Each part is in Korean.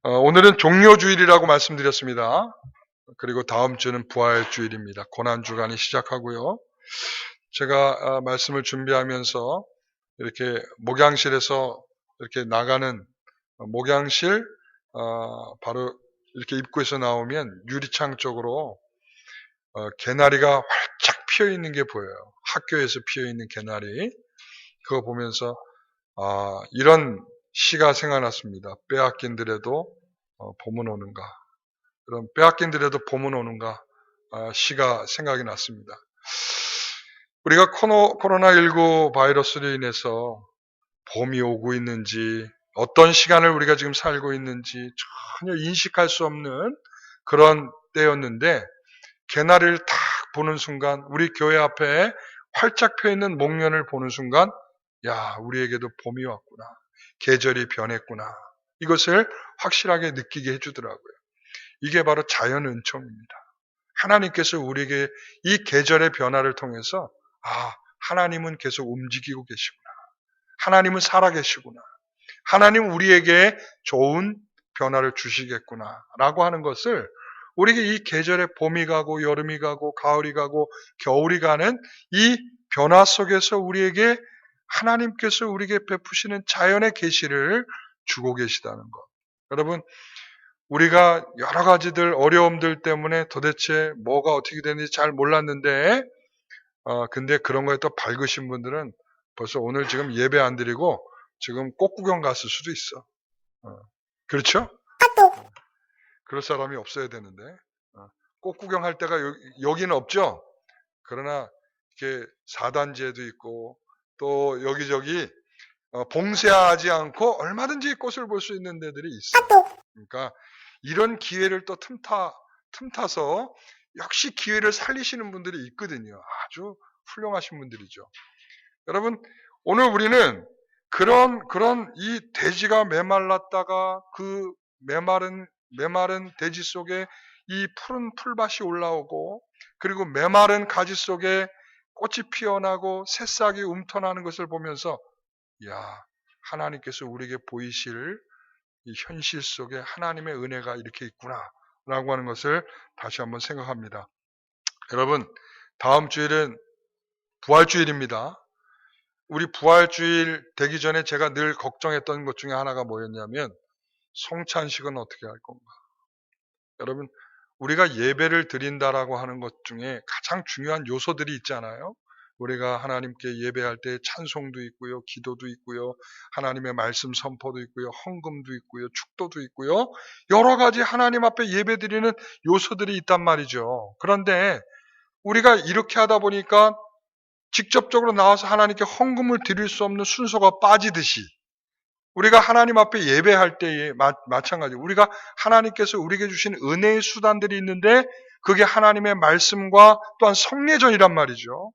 오늘은 종료주일이라고 말씀드렸습니다. 그리고 다음 주는 부활주일입니다. 고난주간이 시작하고요. 제가 말씀을 준비하면서 이렇게 목양실에서 이렇게 나가는 목양실 바로 이렇게 입구에서 나오면 유리창 쪽으로 개나리가 활짝 피어 있는 게 보여요. 학교에서 피어 있는 개나리. 그거 보면서 이런 시가 생각났습니다. 빼앗긴들에도 봄은 오는가. 그런 빼앗긴들에도 봄은 오는가 시가 생각이 났습니다. 우리가 코로나19 바이러스로 인해서 봄이 오고 있는지 어떤 시간을 우리가 지금 살고 있는지 전혀 인식할 수 없는 그런 때였는데 개나리를 딱 보는 순간 우리 교회 앞에 활짝 펴있는 목련을 보는 순간 야, 우리에게도 봄이 왔구나. 계절이 변했구나. 이것을 확실하게 느끼게 해주더라고요. 이게 바로 자연 은총입니다. 하나님께서 우리에게 이 계절의 변화를 통해서 하나님은 계속 움직이고 계시구나. 하나님은 살아계시구나. 하나님은 우리에게 좋은 변화를 주시겠구나 라고 하는 것을 우리에게 이 계절에 봄이 가고 여름이 가고 가을이 가고 겨울이 가는 이 변화 속에서 우리에게 하나님께서 우리에게 베푸시는 자연의 계시를 주고 계시다는 것. 여러분, 우리가 여러 가지들 어려움들 때문에 도대체 뭐가 어떻게 되는지 잘 몰랐는데 근데 그런 거에 또 밝으신 분들은 벌써 오늘 지금 예배 안 드리고 지금 꽃구경 갔을 수도 있어. 그렇죠? 그럴 사람이 없어야 되는데 꽃구경할 때가 여기는 없죠. 그러나 이렇게 사단지에도 있고 또 여기저기 봉쇄하지 않고 얼마든지 꽃을 볼 수 있는 데들이 있어. 그러니까 이런 기회를 또 틈타서 역시 기회를 살리시는 분들이 있거든요. 아주 훌륭하신 분들이죠. 여러분, 오늘 우리는 그런 이 돼지가 메말랐다가 그 메마른 돼지 속에 이 푸른 풀밭이 올라오고 그리고 메마른 가지 속에 꽃이 피어나고 새싹이 움터나는 것을 보면서 야, 하나님께서 우리에게 보이실 이 현실 속에 하나님의 은혜가 이렇게 있구나 라고 하는 것을 다시 한번 생각합니다. 여러분, 다음 주일은 부활주일입니다. 우리 부활주일 되기 전에 제가 늘 걱정했던 것 중에 하나가 뭐였냐면 성찬식은 어떻게 할 건가. 여러분, 우리가 예배를 드린다라고 하는 것 중에 가장 중요한 요소들이 있잖아요. 우리가 하나님께 예배할 때 찬송도 있고요, 기도도 있고요, 하나님의 말씀 선포도 있고요, 헌금도 있고요, 축도도 있고요. 여러 가지 하나님 앞에 예배 드리는 요소들이 있단 말이죠. 그런데 우리가 이렇게 하다 보니까 직접적으로 나와서 하나님께 헌금을 드릴 수 없는 순서가 빠지듯이 우리가 하나님 앞에 예배할 때에 마찬가지로 우리가 하나님께서 우리에게 주신 은혜의 수단들이 있는데 그게 하나님의 말씀과 또한 성례전이란 말이죠.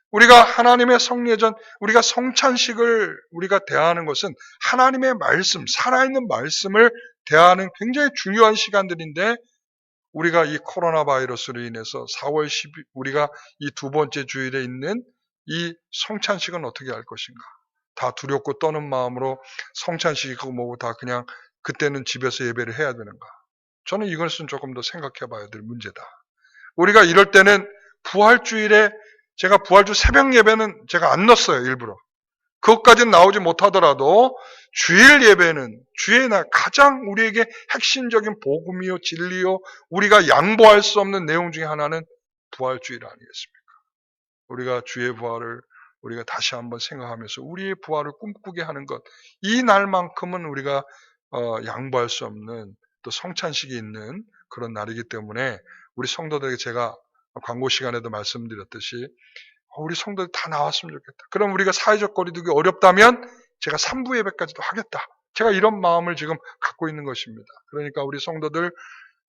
우리가 하나님의 성례전, 우리가 성찬식을 우리가 대하는 것은 하나님의 말씀, 살아있는 말씀을 대하는 굉장히 중요한 시간들인데 우리가 이 코로나 바이러스로 인해서 4월 10일 우리가 이 두 번째 주일에 있는 이 성찬식은 어떻게 할 것인가? 다 두렵고 떠는 마음으로 성찬식이고 뭐고 다 그냥 그때는 집에서 예배를 해야 되는가? 저는 이것은 조금 더 생각해 봐야 될 문제다. 우리가 이럴 때는 부활주일에 제가 부활주 새벽 예배는 제가 안 넣었어요, 일부러. 그것까지는 나오지 못하더라도 주일 예배는 주의 날 가장 우리에게 핵심적인 복음이요 진리요 우리가 양보할 수 없는 내용 중에 하나는 부활주일 아니겠습니까? 우리가 주의 부활을 우리가 다시 한번 생각하면서 우리의 부활을 꿈꾸게 하는 것, 이 날만큼은 우리가 양보할 수 없는 또 성찬식이 있는 그런 날이기 때문에 우리 성도들에게 제가 광고 시간에도 말씀드렸듯이 우리 성도들 다 나왔으면 좋겠다. 그럼 우리가 사회적 거리두기 어렵다면 제가 3부 예배까지도 하겠다. 제가 이런 마음을 지금 갖고 있는 것입니다. 그러니까 우리 성도들,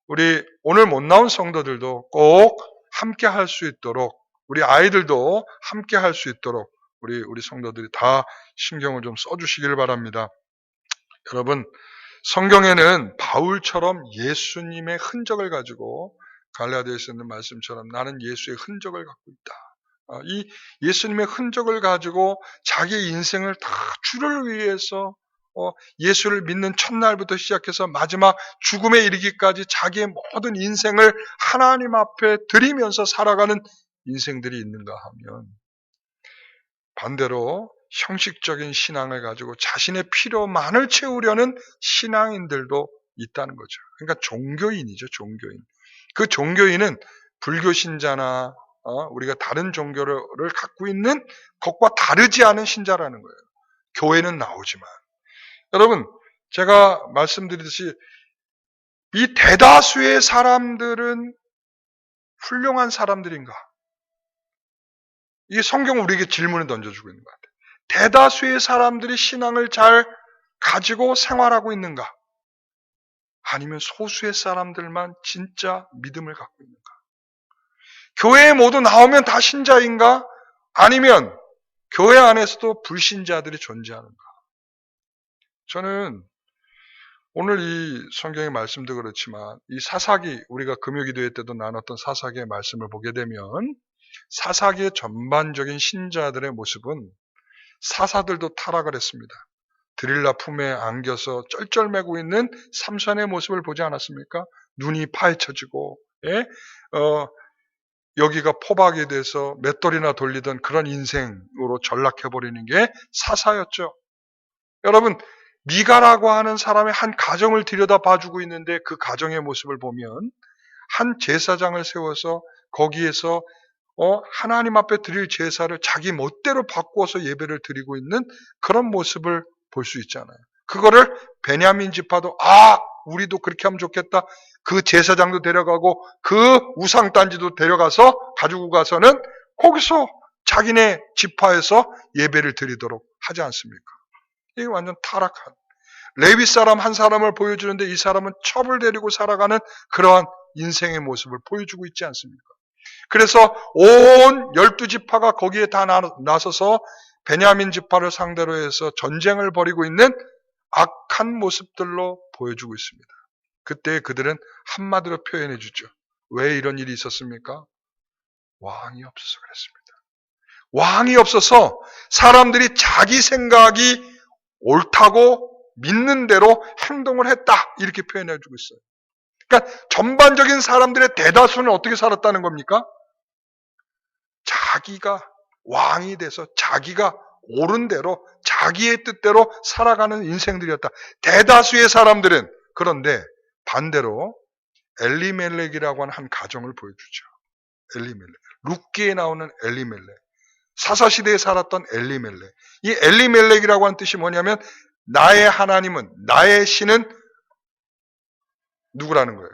우리 오늘 못 나온 성도들도 꼭 함께 할 수 있도록 우리 아이들도 함께 할 수 있도록 우리 성도들이 다 신경을 좀 써주시길 바랍니다. 여러분, 성경에는 바울처럼 예수님의 흔적을 가지고 갈라디아서에 있는 말씀처럼 나는 예수의 흔적을 갖고 있다. 이 예수님의 흔적을 가지고 자기 인생을 다 주를 위해서 예수를 믿는 첫날부터 시작해서 마지막 죽음에 이르기까지 자기의 모든 인생을 하나님 앞에 드리면서 살아가는 인생들이 있는가 하면, 반대로 형식적인 신앙을 가지고 자신의 필요만을 채우려는 신앙인들도 있다는 거죠. 그러니까 종교인이죠, 종교인. 그 종교인은 불교 신자나 우리가 다른 종교를 갖고 있는 것과 다르지 않은 신자라는 거예요. 교회는 나오지만. 여러분, 제가 말씀드리듯이 이 대다수의 사람들은 훌륭한 사람들인가? 이 성경은 우리에게 질문을 던져주고 있는 것 같아요. 대다수의 사람들이 신앙을 잘 가지고 생활하고 있는가? 아니면 소수의 사람들만 진짜 믿음을 갖고 있는가? 교회에 모두 나오면 다 신자인가? 아니면 교회 안에서도 불신자들이 존재하는가? 저는 오늘 이 성경의 말씀도 그렇지만 이 사사기, 우리가 금요기도회 때도 나눴던 사사기의 말씀을 보게 되면 사사기의 전반적인 신자들의 모습은 사사들도 타락을 했습니다. 드릴라 품에 안겨서 쩔쩔매고 있는 삼손의 모습을 보지 않았습니까? 눈이 파헤쳐지고, 여기가 포박이 돼서 맷돌이나 돌리던 그런 인생으로 전락해버리는 게 사사였죠. 여러분, 미가라고 하는 사람의 한 가정을 들여다 봐주고 있는데 그 가정의 모습을 보면 한 제사장을 세워서 거기에서 하나님 앞에 드릴 제사를 자기 멋대로 바꾸어서 예배를 드리고 있는 그런 모습을 볼 수 있잖아요. 그거를 베냐민 지파도 우리도 그렇게 하면 좋겠다. 그 제사장도 데려가고 그 우상단지도 데려가서 가지고 가서는 거기서 자기네 지파에서 예배를 드리도록 하지 않습니까? 이게 완전 타락한 레위 사람 한 사람을 보여주는데 이 사람은 첩을 데리고 살아가는 그러한 인생의 모습을 보여주고 있지 않습니까? 그래서 온 12지파가 거기에 다 나서서 베냐민 지파를 상대로 해서 전쟁을 벌이고 있는 악한 모습들로 보여주고 있습니다. 그때 그들은 한마디로 표현해 주죠. 왜 이런 일이 있었습니까? 왕이 없어서 그랬습니다. 왕이 없어서 사람들이 자기 생각이 옳다고 믿는 대로 행동을 했다. 이렇게 표현해 주고 있어요. 그러니까 전반적인 사람들의 대다수는 어떻게 살았다는 겁니까? 자기가 왕이 돼서 자기가 옳은 대로 자기의 뜻대로 살아가는 인생들이었다. 대다수의 사람들은. 그런데 반대로 엘리멜렉이라고 하는 한 가정을 보여주죠. 엘리멜렉. 룻기에 나오는 엘리멜렉. 사사시대에 살았던 엘리멜렉. 이 엘리멜렉이라고 하는 뜻이 뭐냐면 나의 하나님은, 나의 신은 누구라는 거예요?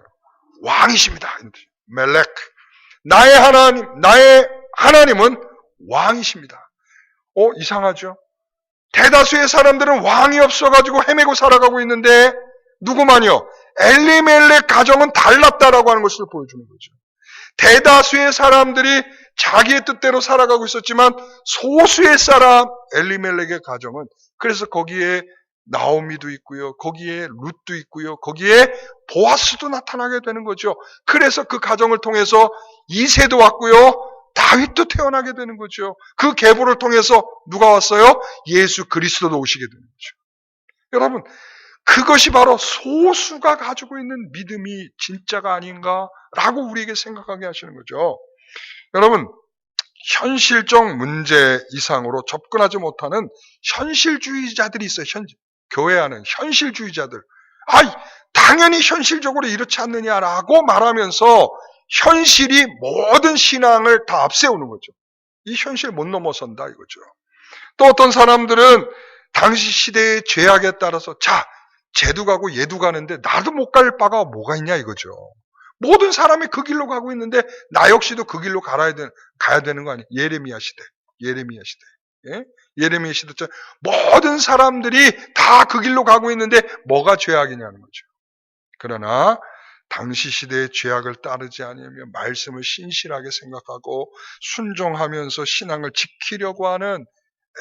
왕이십니다. 멜렉. 나의 하나님은 왕이십니다. 이상하죠? 대다수의 사람들은 왕이 없어가지고 헤매고 살아가고 있는데 누구만요? 엘리멜렉 가정은 달랐다라고 하는 것을 보여주는 거죠. 대다수의 사람들이 자기의 뜻대로 살아가고 있었지만 소수의 사람 엘리멜렉의 가정은, 그래서 거기에 나오미도 있고요. 거기에 룻도 있고요. 거기에 보아스도 나타나게 되는 거죠. 그래서 그 가정을 통해서 이새도 왔고요. 다윗도 태어나게 되는 거죠. 그 계보를 통해서 누가 왔어요? 예수 그리스도도 오시게 되는 거죠. 여러분, 그것이 바로 소수가 가지고 있는 믿음이 진짜가 아닌가라고 우리에게 생각하게 하시는 거죠. 여러분, 현실적 문제 이상으로 접근하지 못하는 현실주의자들이 있어요. 교회 안은 현실주의자들. 당연히 현실적으로 이렇지 않느냐라고 말하면서 현실이 모든 신앙을 다 앞세우는 거죠. 이 현실 못 넘어선다 이거죠. 또 어떤 사람들은 당시 시대의 죄악에 따라서 쟤도 가고 얘도 가는데 나도 못 갈 바가 뭐가 있냐 이거죠. 모든 사람이 그 길로 가고 있는데 나 역시도 그 길로 가야 되는 거 아니에요. 예레미야 시대. 예? 예레미야 시대 때 모든 사람들이 다 그 길로 가고 있는데 뭐가 죄악이냐는 거죠. 그러나 당시 시대의 죄악을 따르지 않으며 말씀을 신실하게 생각하고 순종하면서 신앙을 지키려고 하는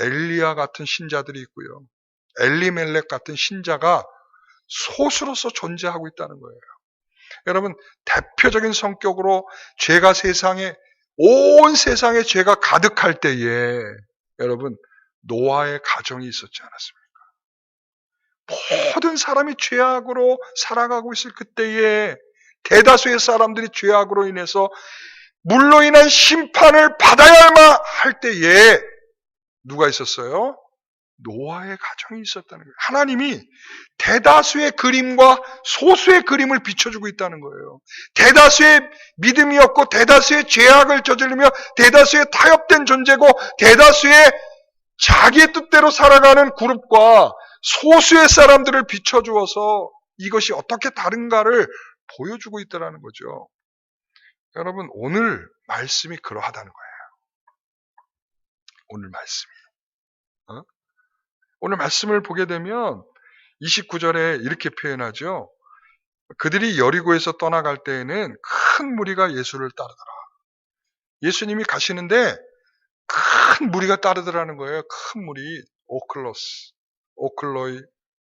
엘리야 같은 신자들이 있고요. 엘리멜렉 같은 신자가 소수로서 존재하고 있다는 거예요. 여러분, 대표적인 성격으로 죄가 온 세상에 죄가 가득할 때에 여러분, 노아의 가정이 있었지 않았습니까? 모든 사람이 죄악으로 살아가고 있을 그때에 대다수의 사람들이 죄악으로 인해서 물로 인한 심판을 받아야만 할 때에 누가 있었어요? 노아의 가정이 있었다는 거예요. 하나님이 대다수의 그림과 소수의 그림을 비춰주고 있다는 거예요. 대다수의 믿음이 없고 대다수의 죄악을 저지르며 대다수의 타협된 존재고 대다수의 자기의 뜻대로 살아가는 그룹과 소수의 사람들을 비춰주어서 이것이 어떻게 다른가를 보여주고 있다는 거죠. 여러분, 오늘 말씀이 그러하다는 거예요. 오늘 말씀이. 오늘 말씀을 보게 되면 29절에 이렇게 표현하죠. 그들이 여리고에서 떠나갈 때에는 큰 무리가 예수를 따르더라. 예수님이 가시는데 큰 무리가 따르더라는 거예요. 큰 무리, 오클로스, 오클로이,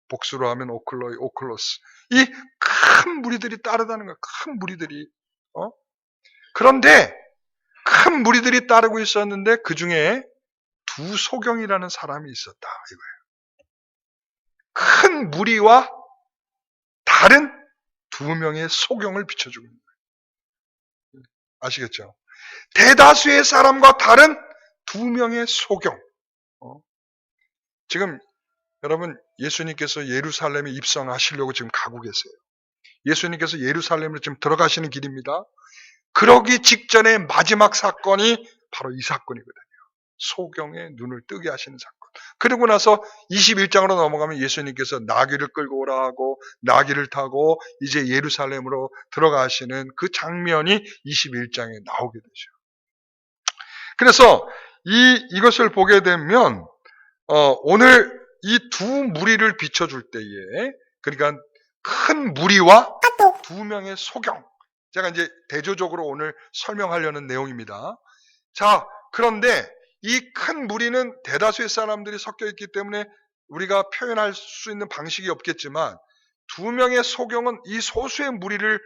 복수로 하면 오클로이, 오클로스. 이 큰 무리들이 따르다는 거예요. 큰 무리들이. 그런데 큰 무리들이 따르고 있었는데 그 중에 두 소경이라는 사람이 있었다. 이거예요. 큰 무리와 다른 두 명의 소경을 비춰주고 있는 거예요. 아시겠죠? 대다수의 사람과 다른 두 명의 소경. 지금 여러분, 예수님께서 예루살렘에 입성하시려고 지금 가고 계세요. 예수님께서 예루살렘으로 지금 들어가시는 길입니다. 그러기 직전에 마지막 사건이 바로 이 사건이거든요. 소경의 눈을 뜨게 하시는 사건. 그리고 나서 21장으로 넘어가면 예수님께서 나귀를 끌고 오라 하고 나귀를 타고 이제 예루살렘으로 들어가시는 그 장면이 21장에 나오게 되죠. 그래서 이것을 보게 되면 오늘 이 두 무리를 비춰줄 때에, 그러니까 큰 무리와 두 명의 소경, 제가 이제 대조적으로 오늘 설명하려는 내용입니다. 자, 그런데 이 큰 무리는 대다수의 사람들이 섞여 있기 때문에 우리가 표현할 수 있는 방식이 없겠지만 두 명의 소경은 이 소수의 무리를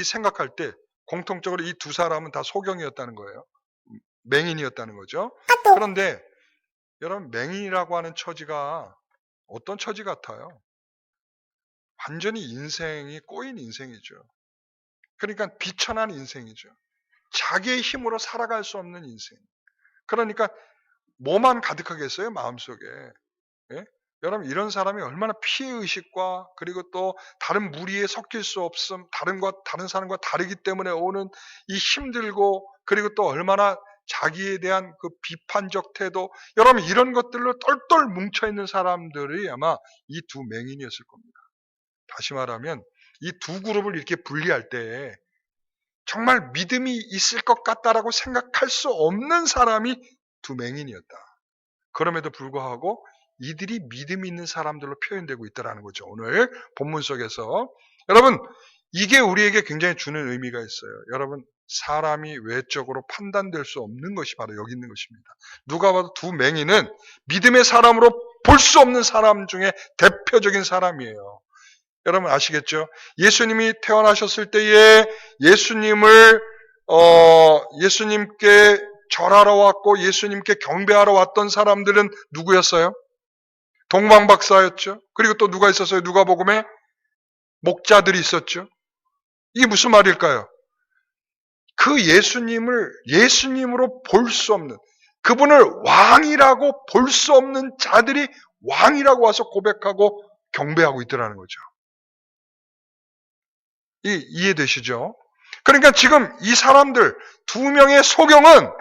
생각할 때 공통적으로 이 두 사람은 다 소경이었다는 거예요. 맹인이었다는 거죠. 그런데 여러분, 맹인이라고 하는 처지가 어떤 처지 같아요? 완전히 인생이 꼬인 인생이죠. 그러니까 비천한 인생이죠. 자기의 힘으로 살아갈 수 없는 인생. 그러니까 뭐만 가득하겠어요? 마음속에. 예? 여러분, 이런 사람이 얼마나 피해의식과 그리고 또 다른 무리에 섞일 수 없음, 다른 사람과 다르기 때문에 오는 이 힘들고, 그리고 또 얼마나 자기에 대한 그 비판적 태도, 여러분 이런 것들로 똘똘 뭉쳐있는 사람들이 아마 이 두 맹인이었을 겁니다. 다시 말하면 이 두 그룹을 이렇게 분리할 때 정말 믿음이 있을 것 같다라고 생각할 수 없는 사람이 두 맹인이었다. 그럼에도 불구하고 이들이 믿음 있는 사람들로 표현되고 있다는 거죠. 오늘 본문 속에서. 여러분, 이게 우리에게 굉장히 주는 의미가 있어요. 여러분, 사람이 외적으로 판단될 수 없는 것이 바로 여기 있는 것입니다. 누가 봐도 두 맹인은 믿음의 사람으로 볼 수 없는 사람 중에 대표적인 사람이에요. 여러분 아시겠죠? 예수님이 태어나셨을 때에 예수님께 절하러 왔고 예수님께 경배하러 왔던 사람들은 누구였어요? 동방박사였죠. 그리고 또 누가 있었어요? 누가복음에 목자들이 있었죠. 이게 무슨 말일까요? 그 예수님으로 볼 수 없는, 그분을 왕이라고 볼 수 없는 자들이 왕이라고 와서 고백하고 경배하고 있더라는 거죠. 이해되시죠? 그러니까 지금 이 사람들 두 명의 소경은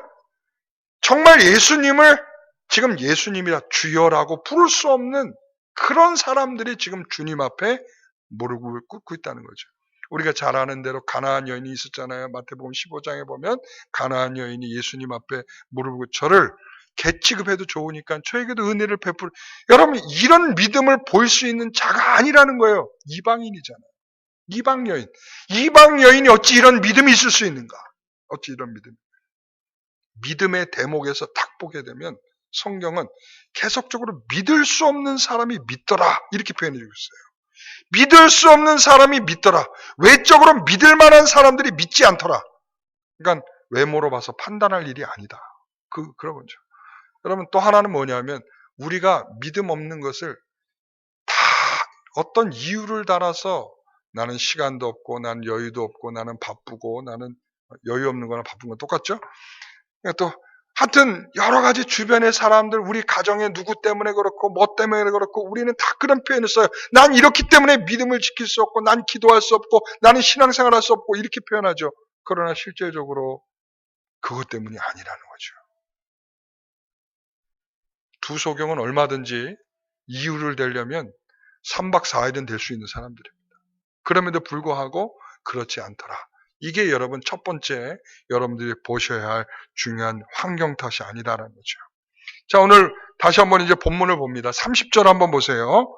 정말 예수님을 지금 예수님이라 주여라고 부를 수 없는 그런 사람들이 지금 주님 앞에 무릎을 꿇고 있다는 거죠. 우리가 잘 아는 대로 가나안 여인이 있었잖아요. 마태복음 15장에 보면 가나안 여인이 예수님 앞에 무릎을 꿇고 저를 개 취급해도 좋으니까 저에게도 은혜를 베풀. 여러분 이런 믿음을 볼 수 있는 자가 아니라는 거예요. 이방인이잖아요. 이방 여인이 어찌 이런 믿음이 있을 수 있는가? 어찌 이런 믿음의 대목에서 딱 보게 되면 성경은 계속적으로 믿을 수 없는 사람이 믿더라 이렇게 표현해 주고 있어요. 믿을 수 없는 사람이 믿더라. 외적으로 믿을 만한 사람들이 믿지 않더라. 그러니까 외모로 봐서 판단할 일이 아니다. 그런 거죠. 여러분 또 하나는 뭐냐면 우리가 믿음 없는 것을 다 어떤 이유를 달아서 나는 시간도 없고 나는 여유도 없고 나는 바쁘고 나는 여유 없는 거나 바쁜 건 똑같죠? 또 하여튼 여러 가지 주변의 사람들, 우리 가정에 누구 때문에 그렇고 뭐 때문에 그렇고 우리는 다 그런 표현을 써요. 난 이렇기 때문에 믿음을 지킬 수 없고 난 기도할 수 없고 나는 신앙생활 할 수 없고 이렇게 표현하죠. 그러나 실제적으로 그것 때문이 아니라는 거죠. 두 소경은 얼마든지 이유를 대려면 3박 4일은 될 수 있는 사람들입니다. 그럼에도 불구하고 그렇지 않더라. 이게 여러분 첫 번째 여러분들이 보셔야 할 중요한 환경 탓이 아니다라는 거죠. 자, 오늘 다시 한번 이제 본문을 봅니다. 30절 한번 보세요.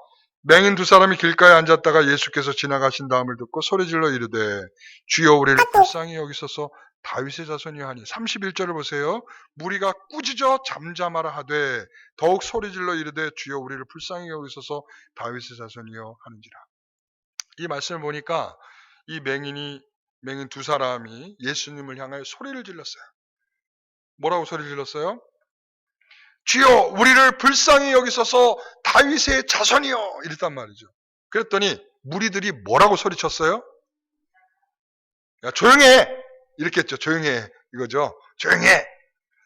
맹인 두 사람이 길가에 앉았다가 예수께서 지나가신 다음을 듣고 소리질러 이르되 주여 우리를 불쌍히 여기소서 다윗의 자손이여 하니. 31절을 보세요. 무리가 꾸짖어 잠잠하라 하되 더욱 소리질러 이르되 주여 우리를 불쌍히 여기소서 다윗의 자손이여 하는지라. 이 말씀을 보니까 이 맹인 두 사람이 예수님을 향하여 소리를 질렀어요. 뭐라고 소리 질렀어요? 주여 우리를 불쌍히 여기소서 다윗의 자손이여 이랬단 말이죠. 그랬더니 무리들이 뭐라고 소리쳤어요? 야 조용해 이렇게 했죠. 조용해 이거죠. 조용해.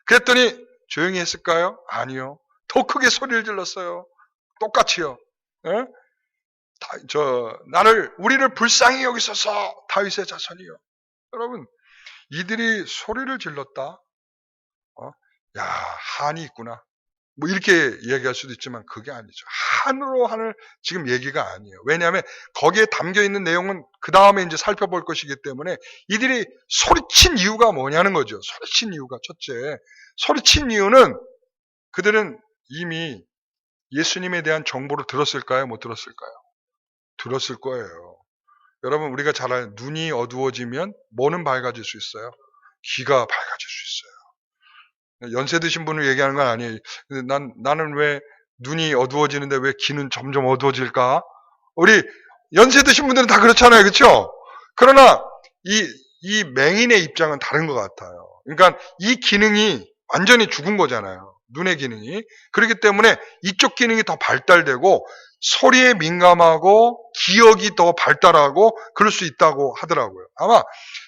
그랬더니 조용히 했을까요? 아니요. 더 크게 소리를 질렀어요. 똑같이요. 에? 우리를 불쌍히 여기소서 다윗의 자손이요. 여러분 이들이 소리를 질렀다. 야 한이 있구나. 뭐 이렇게 얘기할 수도 있지만 그게 아니죠. 한으로 한을 지금 얘기가 아니에요. 왜냐하면 거기에 담겨있는 내용은 그 다음에 이제 살펴볼 것이기 때문에 이들이 소리친 이유가 뭐냐는 거죠. 소리친 이유가 첫째. 소리친 이유는 그들은 이미 예수님에 대한 정보를 들었을까요? 못 들었을까요? 들었을 거예요. 여러분 우리가 잘 아는 눈이 어두워지면 뭐는 밝아질 수 있어요? 귀가 밝아질 수 있어요. 연세 드신 분을 얘기하는 건 아니에요. 근데 나는 왜 눈이 어두워지는데 왜 귀는 점점 어두워질까? 우리 연세 드신 분들은 다 그렇잖아요. 그렇죠? 그러나 이 맹인의 입장은 다른 것 같아요. 그러니까 이 기능이 완전히 죽은 거잖아요. 눈의 기능이. 그렇기 때문에 이쪽 기능이 더 발달되고 소리에 민감하고 기억이 더 발달하고 그럴 수 있다고 하더라고요. 아마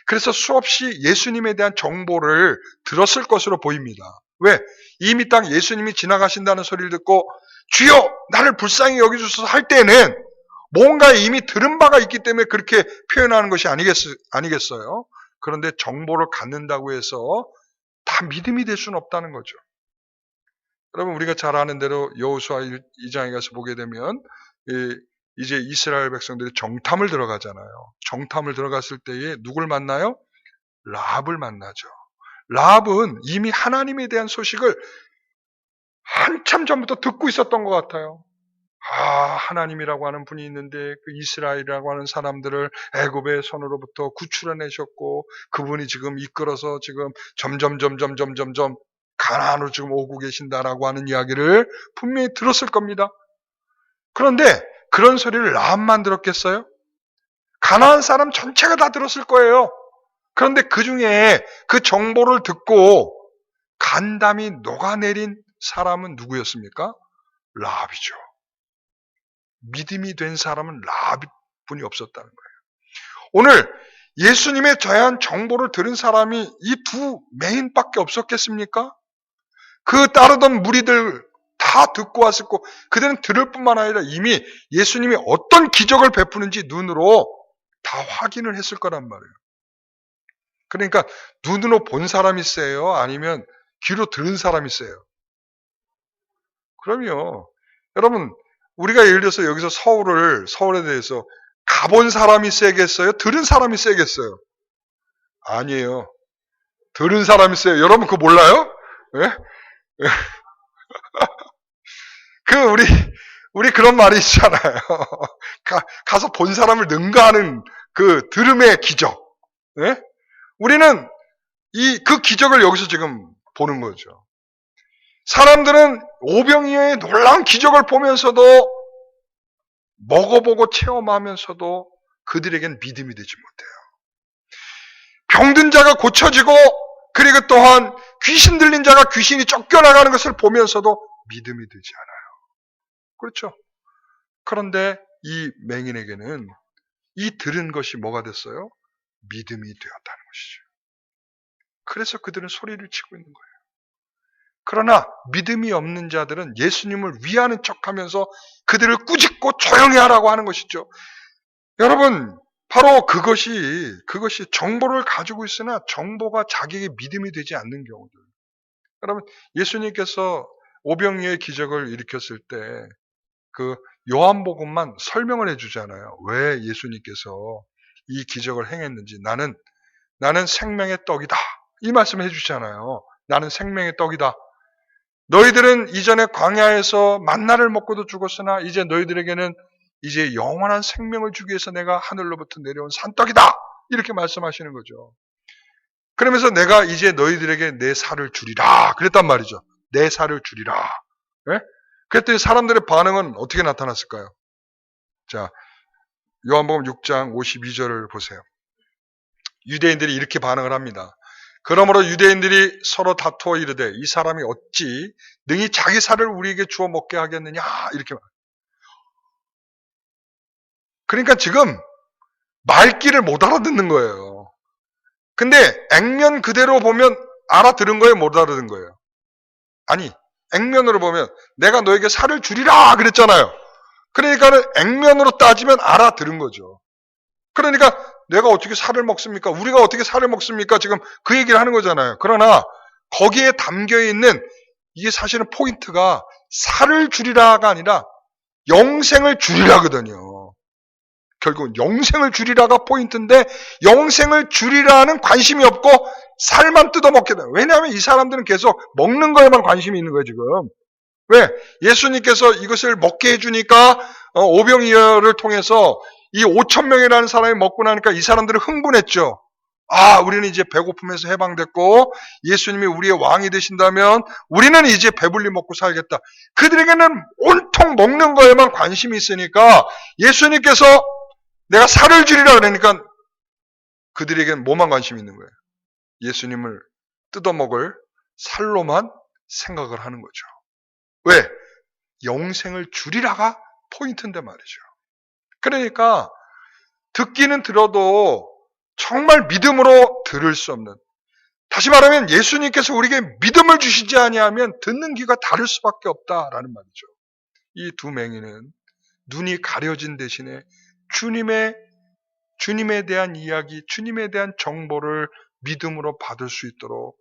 그래서 수없이 예수님에 대한 정보를 들었을 것으로 보입니다. 왜? 이미 딱 예수님이 지나가신다는 소리를 듣고 주여 나를 불쌍히 여기소서 할 때는 뭔가 이미 들은 바가 있기 때문에 그렇게 표현하는 것이 아니겠어요? 그런데 정보를 갖는다고 해서 다 믿음이 될 수는 없다는 거죠. 여러분 우리가 잘 아는 대로 여호수아 2장에 가서 보게 되면 이제 이스라엘 백성들이 정탐을 들어가잖아요. 정탐을 들어갔을 때에 누굴 만나요? 라합을 만나죠. 라합은 이미 하나님에 대한 소식을 한참 전부터 듣고 있었던 것 같아요. 하나님이라고 하는 분이 있는데 그 이스라엘이라고 하는 사람들을 애굽의 손으로부터 구출해내셨고 그분이 지금 이끌어서 지금 점점 가나안으로 지금 오고 계신다라고 하는 이야기를 분명히 들었을 겁니다. 그런데 그런 소리를 라합만 들었겠어요? 가나안 사람 전체가 다 들었을 거예요. 그런데 그 중에 그 정보를 듣고 간담이 녹아내린 사람은 누구였습니까? 라합이죠. 믿음이 된 사람은 라합뿐이 없었다는 거예요. 오늘 예수님의 저한 정보를 들은 사람이 이 두 맹인밖에 없었겠습니까? 그 따르던 무리들 다 듣고 왔었고 그들은 들을 뿐만 아니라 이미 예수님이 어떤 기적을 베푸는지 눈으로 다 확인을 했을 거란 말이에요. 그러니까 눈으로 본 사람이 세요? 아니면 귀로 들은 사람이 세요? 그럼요. 여러분 우리가 예를 들어서 여기서 서울에 대해서 가본 사람이 세겠어요? 들은 사람이 세겠어요? 아니에요. 들은 사람이 세요. 여러분 그거 몰라요? 네? 우리 그런 말이 있잖아요. 가서 본 사람을 능가하는 그 들음의 기적. 네? 우리는 그 기적을 여기서 지금 보는 거죠. 사람들은 오병이어의 놀라운 기적을 보면서도 먹어보고 체험하면서도 그들에겐 믿음이 되지 못해요. 병든 자가 고쳐지고 그리고 또한 귀신 들린 자가 귀신이 쫓겨나가는 것을 보면서도 믿음이 되지 않아요. 그렇죠? 그런데 이 맹인에게는 이 들은 것이 뭐가 됐어요? 믿음이 되었다는 것이죠. 그래서 그들은 소리를 치고 있는 거예요. 그러나 믿음이 없는 자들은 예수님을 위하는 척하면서 그들을 꾸짖고 조용히 하라고 하는 것이죠. 여러분, 바로 그것이 정보를 가지고 있으나 정보가 자기에게 믿음이 되지 않는 경우들. 여러분, 예수님께서 오병이어의 기적을 일으켰을 때 그 요한복음만 설명을 해주잖아요. 왜 예수님께서 이 기적을 행했는지. 나는 생명의 떡이다. 이 말씀을 해주잖아요. 나는 생명의 떡이다. 너희들은 이전에 광야에서 만나를 먹고도 죽었으나 이제 너희들에게는 이제 영원한 생명을 주기 위해서 내가 하늘로부터 내려온 산떡이다. 이렇게 말씀하시는 거죠. 그러면서 내가 이제 너희들에게 내 살을 주리라. 그랬단 말이죠. 내 살을 주리라. 네? 그랬더니 사람들의 반응은 어떻게 나타났을까요? 자, 요한복음 6장 52절을 보세요. 유대인들이 이렇게 반응을 합니다. 그러므로 유대인들이 서로 다투어 이르되 이 사람이 어찌 능히 자기 살을 우리에게 주어 먹게 하겠느냐 이렇게 말. 그러니까 지금 말귀를 못 알아듣는 거예요. 근데 액면 그대로 보면 알아들은 거예요, 못 알아듣은 거예요? 아니, 액면으로 보면 내가 너에게 살을 주리라 그랬잖아요. 그러니까는 액면으로 따지면 알아들은 거죠. 그러니까 내가 어떻게 살을 먹습니까? 우리가 어떻게 살을 먹습니까? 지금 그 얘기를 하는 거잖아요. 그러나 거기에 담겨 있는 이게 사실은 포인트가 살을 주리라가 아니라 영생을 주리라거든요. 결국은 영생을 주리라가 포인트인데 영생을 주리라는 관심이 없고 살만 뜯어먹게 돼요. 왜냐하면 이 사람들은 계속 먹는 거에만 관심이 있는 거예요, 지금. 왜? 예수님께서 이것을 먹게 해주니까 오병이어를 통해서 이 5,000명이라는 사람이 먹고 나니까 이 사람들은 흥분했죠. 아, 우리는 이제 배고픔에서 해방됐고 예수님이 우리의 왕이 되신다면 우리는 이제 배불리 먹고 살겠다. 그들에게는 온통 먹는 거에만 관심이 있으니까 예수님께서 내가 살을 주리라 그러니까 그들에게는 뭐만 관심이 있는 거예요? 예수님을 뜯어먹을 살로만 생각을 하는 거죠. 왜? 영생을 주리라가 포인트인데 말이죠. 그러니까 듣기는 들어도 정말 믿음으로 들을 수 없는, 다시 말하면 예수님께서 우리에게 믿음을 주시지 아니하면 듣는 귀가 다를 수밖에 없다라는 말이죠. 이 두 맹인은 눈이 가려진 대신에 주님에 대한 이야기, 주님에 대한 정보를 믿음으로 받을 수 있도록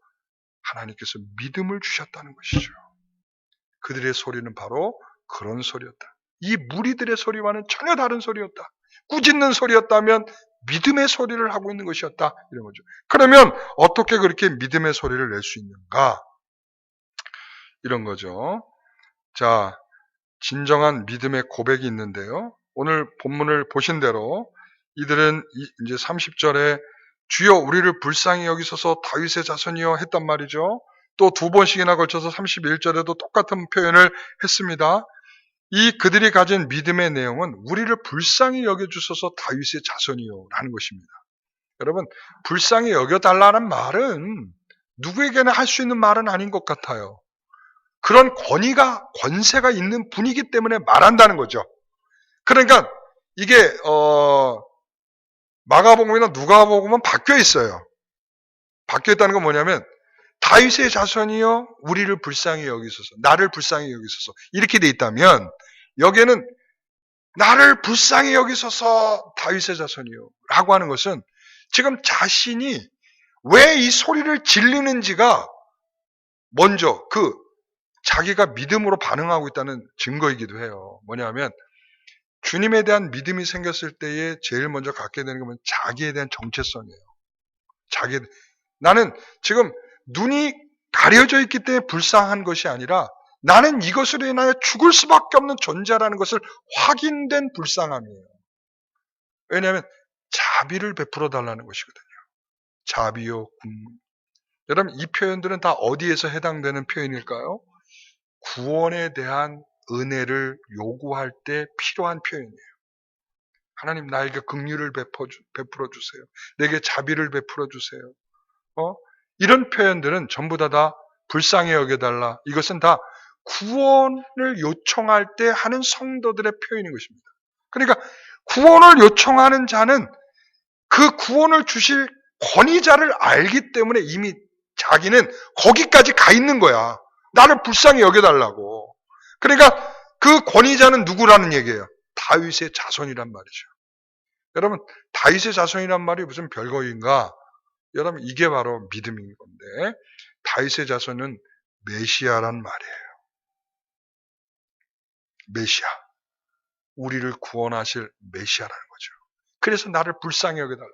하나님께서 믿음을 주셨다는 것이죠. 그들의 소리는 바로 그런 소리였다. 이 무리들의 소리와는 전혀 다른 소리였다. 꾸짖는 소리였다면 믿음의 소리를 하고 있는 것이었다. 이런 거죠. 그러면 어떻게 그렇게 믿음의 소리를 낼 수 있는가? 이런 거죠. 자, 진정한 믿음의 고백이 있는데요. 오늘 본문을 보신 대로 이들은 이제 30절에 주여 우리를 불쌍히 여기소서 다윗의 자손이여 했단 말이죠. 또 두 번씩이나 걸쳐서 31절에도 똑같은 표현을 했습니다. 이 그들이 가진 믿음의 내용은 우리를 불쌍히 여겨주소서 다윗의 자손이요 라는 것입니다. 여러분, 불쌍히 여겨달라는 말은 누구에게나 할 수 있는 말은 아닌 것 같아요. 그런 권세가 있는 분이기 때문에 말한다는 거죠. 그러니까 이게 마가복음이나 누가복음은 바뀌어 있어요. 바뀌어 있다는 건 뭐냐면 다윗의 자손이여 우리를 불쌍히 여기소서, 나를 불쌍히 여기소서 이렇게 돼 있다면 여기에는 나를 불쌍히 여기소서 다윗의 자손이여 라고 하는 것은 지금 자신이 왜 이 소리를 질리는지가 먼저 자기가 믿음으로 반응하고 있다는 증거이기도 해요. 뭐냐면 주님에 대한 믿음이 생겼을 때에 제일 먼저 갖게 되는 건 자기에 대한 정체성이에요. 나는 지금 눈이 가려져 있기 때문에 불쌍한 것이 아니라 나는 이것으로 인하여 죽을 수밖에 없는 존재라는 것을 확인된 불쌍함이에요. 왜냐하면 자비를 베풀어 달라는 것이거든요. 자비요 군문. 여러분 이 표현들은 다 어디에서 해당되는 표현일까요? 구원에 대한 은혜를 요구할 때 필요한 표현이에요. 하나님 나에게 긍휼을 베풀어 주세요. 내게 자비를 베풀어 주세요. 이런 표현들은 전부 다 불쌍히 여겨달라. 이것은 다 구원을 요청할 때 하는 성도들의 표현인 것입니다. 그러니까 구원을 요청하는 자는 그 구원을 주실 권위자를 알기 때문에 이미 자기는 거기까지 가 있는 거야. 나를 불쌍히 여겨달라고. 그러니까 그 권위자는 누구라는 얘기예요? 다윗의 자손이란 말이죠. 여러분, 다윗의 자손이란 말이 무슨 별거인가? 여러분, 이게 바로 믿음인 건데, 다윗의 자손은 메시아란 말이에요. 메시아. 우리를 구원하실 메시아라는 거죠. 그래서 나를 불쌍히 여겨달라.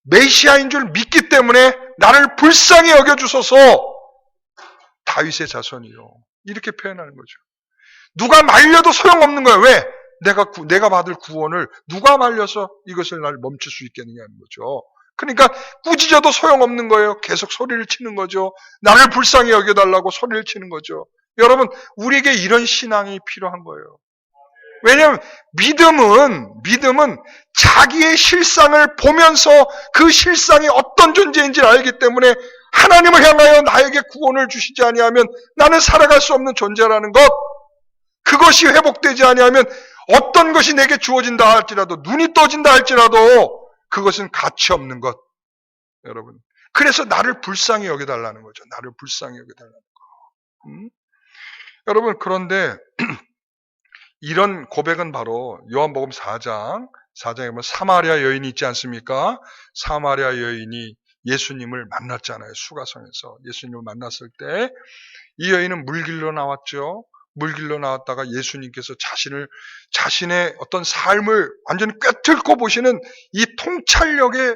메시아인 줄 믿기 때문에 나를 불쌍히 여겨주소서. 다윗의 자손이요. 이렇게 표현하는 거죠. 누가 말려도 소용없는 거예요. 왜? 내가 받을 구원을 누가 말려서 이것을 날 멈출 수 있겠느냐는 거죠. 그러니까 꾸짖어도 소용없는 거예요. 계속 소리를 치는 거죠. 나를 불쌍히 여겨달라고 소리를 치는 거죠. 여러분, 우리에게 이런 신앙이 필요한 거예요. 왜냐하면 믿음은 자기의 실상을 보면서 그 실상이 어떤 존재인지를 알기 때문에 하나님을 향하여 나에게 구원을 주시지 아니하면 나는 살아갈 수 없는 존재라는 것, 그것이 회복되지 아니하면 어떤 것이 내게 주어진다 할지라도, 눈이 떠진다 할지라도 그것은 가치 없는 것. 여러분, 그래서 나를 불쌍히 여겨달라는 거죠. 나를 불쌍히 여겨달라는 거. 여러분, 그런데 이런 고백은 바로 요한복음 4장에 보면 사마리아 여인이 있지 않습니까? 사마리아 여인이 예수님을 만났잖아요. 수가성에서 예수님을 만났을 때 이 여인은 물길로 나왔죠. 물길로 나왔다가 예수님께서 자신의 어떤 삶을 완전히 꿰뚫고 보시는 이 통찰력에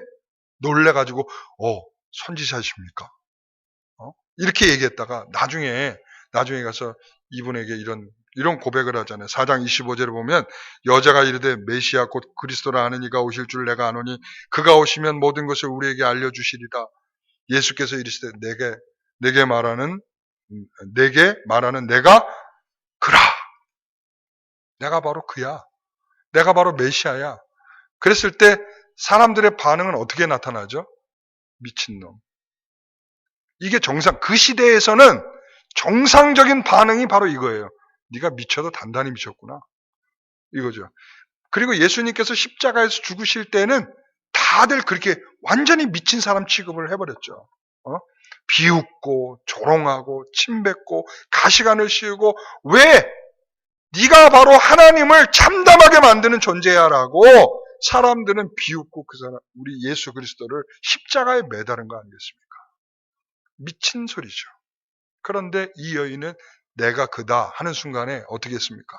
놀래가지고 선지자이십니까? 이렇게 얘기했다가 나중에 가서 이분에게 이런 고백을 하잖아요. 4장 25절에 보면 여자가 이르되 메시아 곧 그리스도라 하는 이가 오실 줄 내가 아노니 그가 오시면 모든 것을 우리에게 알려주시리라. 예수께서 이르시되 내게 말하는 내가 그라. 내가 바로 그야. 내가 바로 메시아야. 그랬을 때 사람들의 반응은 어떻게 나타나죠? 미친놈. 이게 그 시대에서는 정상적인 반응이 바로 이거예요. 네가 미쳐도 단단히 미쳤구나. 이거죠. 그리고 예수님께서 십자가에서 죽으실 때는 다들 그렇게 완전히 미친 사람 취급을 해버렸죠. 비웃고 조롱하고 침뱉고 가시관을 씌우고 왜? 네가 바로 하나님을 참담하게 만드는 존재야라고 사람들은 비웃고 우리 예수 그리스도를 십자가에 매다른 거 아니겠습니까? 미친 소리죠. 그런데 이 여인은 내가 그다 하는 순간에 어떻게 했습니까?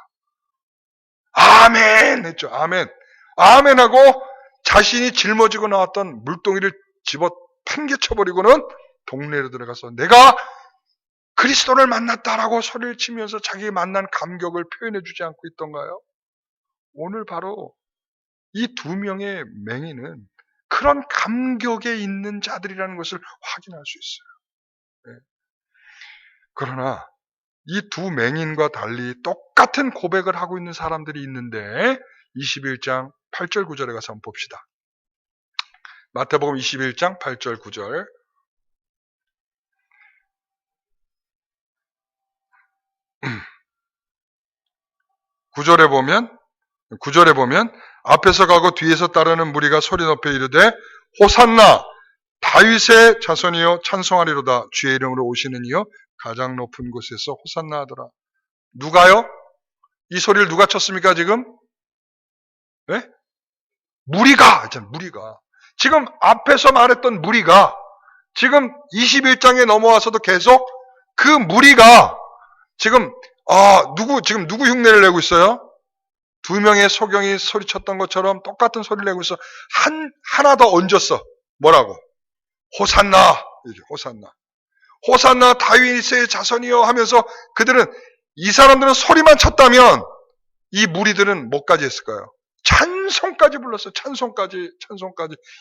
아멘 했죠. 아멘. 아멘 하고 자신이 짊어지고 나왔던 물동이를 집어 팽개쳐버리고는 동네로 들어가서 내가 그리스도를 만났다라고 소리를 치면서 자기 만난 감격을 표현해주지 않고 있던가요? 오늘 바로 이 두 명의 맹인은 그런 감격에 있는 자들이라는 것을 확인할 수 있어요. 네. 그러나 이 두 맹인과 달리 똑같은 고백을 하고 있는 사람들이 있는데 21장 8절 9절에 가서 한번 봅시다. 마태복음 21장 8절 9절 9절에 보면 앞에서 가고 뒤에서 따르는 무리가 소리 높여 이르되 호산나 다윗의 자손이여 찬송하리로다 주의 이름으로 오시는 이여 가장 높은 곳에서 호산나 하더라. 누가요? 이 소리를 누가 쳤습니까 지금? 네? 무리가. 지금 앞에서 말했던 무리가 지금 21장에 넘어와서도 계속 그 무리가 지금 누구 흉내를 내고 있어요? 두 명의 소경이 소리쳤던 것처럼 똑같은 소리를 내고 있어. 하나 더 얹었어. 뭐라고? 호산나. 호산나 다윗의 자손이여 하면서 이 사람들은 소리만 쳤다면 이 무리들은 뭐까지 했을까요? 찬송까지 불렀어. 찬송까지.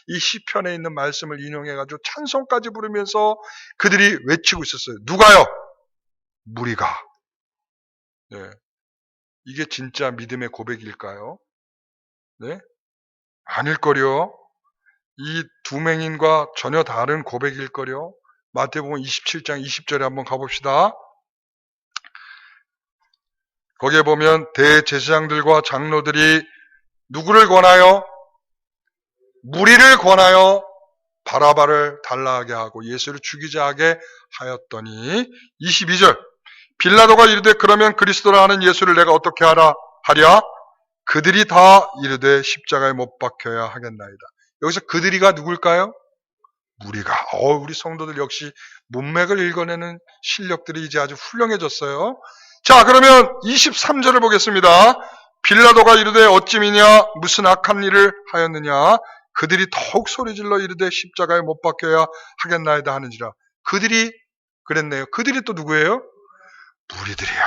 이 시편에 있는 말씀을 인용해가지고 찬송까지 부르면서 그들이 외치고 있었어요. 누가요? 무리가. 네. 이게 진짜 믿음의 고백일까요? 네? 아닐거려. 이 두 맹인과 전혀 다른 고백일거려. 마태복음 27장 20절에 한번 가봅시다. 거기에 보면 대제사장들과 장로들이 누구를 권하여? 무리를 권하여 바라바를 달라하게 하고 예수를 죽이자 하게 하였더니 22절 빌라도가 이르되 그러면 그리스도라 하는 예수를 내가 어떻게 하랴? 그들이 다 이르되 십자가에 못 박혀야 하겠나이다. 여기서 그들이가 누굴까요? 무리가. 우리 성도들 역시 문맥을 읽어내는 실력들이 이제 아주 훌륭해졌어요. 자, 그러면 23절을 보겠습니다. 빌라도가 이르되 어찌미냐 무슨 악한 일을 하였느냐 그들이 더욱 소리질러 이르되 십자가에 못 박혀야 하겠나이다 하는지라. 그들이 그랬네요. 그들이 또 누구예요? 무리들이야.